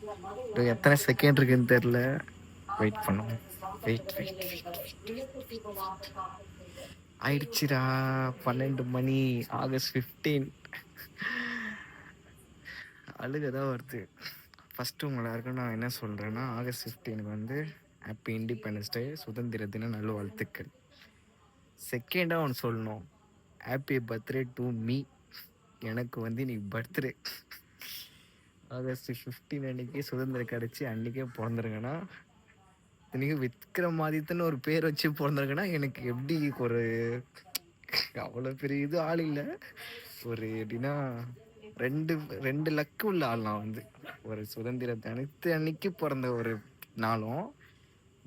இன்னும் எத்தனை செகண்ட் இருக்குன்னு தெரியல. வெயிட் பண்ணுவோம். வெயிட் வெயிட் ஆயிடுச்சுடா. 12 மணி. ஆகஸ்ட் 15. அழுகதான் வருது. ஃபஸ்ட்டு உங்களை யாருக்கும் நான் என்ன சொல்கிறேன்னா, ஆகஸ்ட் 15 வந்து ஹாப்பி இண்டிபெண்டன்ஸ் டே, சுதந்திர தின நல்வாழ்த்துக்கள். செகண்டாக ஒன்று சொல்லணும், ஹாப்பி பர்த்டே டு மீ. எனக்கு வந்து இன்னைக்கு பர்த்டே. ஆகஸ்ட் 15 அன்னைக்கு சுதந்திரம் கிடச்சி அன்றைக்கே பிறந்திருங்கன்னா, இன்றைக்கி விக்ரமாதித்தன் ஒரு பேர் வச்சு பிறந்திருக்குன்னா எனக்கு எப்படி ஒரு அவ்வளோ பெரிய இது ஆள் இல்லை. ஒரு எப்படின்னா ரெண்டு லக்கு உள்ள ஆள். நான் வந்து ஒரு சுதந்திரத்தை அன்னைக்கு பிறந்த ஒரு நாளும்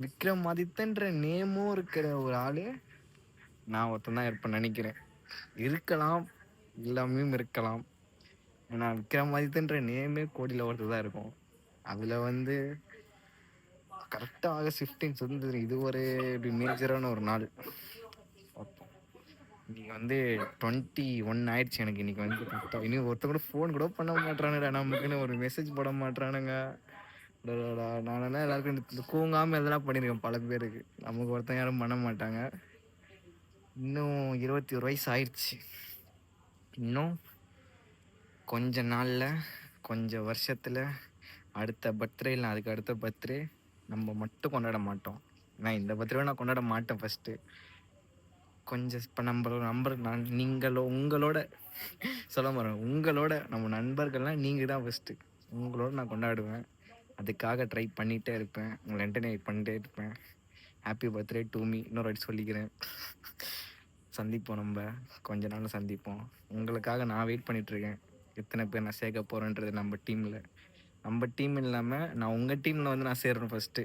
விக்ரமாதித்தன்ற நேமும் இருக்கிற ஒரு ஆள் நான் ஒருத்தன் தான் இருப்பேன் நினைக்கிறேன். இருக்கலாம், இல்லாமையும் இருக்கலாம். ஏன்னா விக்ரமாதித்தன்ற நேமே கோடியில் ஒருத்தர் தான் இருக்கும். அதில் வந்து கரெக்டாக ஆகஸ்ட் 15 சுதந்திரம், இது ஒரு இப்படி மேஜரான ஒரு நாள். இன்னைக்கு வந்து 21 ஆயிடுச்சு எனக்கு. இன்னைக்கு வந்து கரெக்டாக இன்னும் ஒருத்த கூட ஃபோன் கூட பண்ண மாட்டானுடா, நமக்குன்னு ஒரு மெசேஜ் போட மாட்டானுங்க. நானெல்லாம் எல்லாருக்கும் தூங்காமல் எதெல்லாம் பண்ணியிருக்கேன் பல பேருக்கு. நமக்கு ஒருத்தன் யாரும் பண்ண மாட்டாங்க. இன்னும் 21 வயசு ஆயிடுச்சு. இன்னும் கொஞ்ச நாளில், கொஞ்சம் வருஷத்தில் அடுத்த பர்த்டே இல்லை அதுக்கு அடுத்த பர்த்டே நம்ம மட்டும் கொண்டாட மாட்டோம். நான் இந்த பர்த்டே நான் கொண்டாட மாட்டேன். ஃபஸ்ட்டு கொஞ்சம் இப்போ நான் உங்களோட சொல்ல மாட்டேன், உங்களோட நம்ம நண்பர்கள்லாம் நீங்கள் தான் ஃபஸ்ட்டு. உங்களோட நான் கொண்டாடுவேன். அதுக்காக ட்ரை பண்ணிகிட்டே இருப்பேன். உங்களை என்டர்டெயின் பண்ணிட்டே இருப்பேன். Happy birthday to me. இன்னொரு வாட்டி சொல்லிக்கிறேன். சந்திப்போம், நம்ம கொஞ்ச நாள் சந்திப்போம். உங்களுக்காக நான் வெயிட் பண்ணிகிட்ருக்கேன். எத்தனை பேர் நான் சேர்க்க போகிறேன்றது நம்ம டீமில். நம்ம டீம் இல்லாமல் நான் உங்கள் டீமில் வந்து நான் சேரணும் ஃபஸ்ட்டு.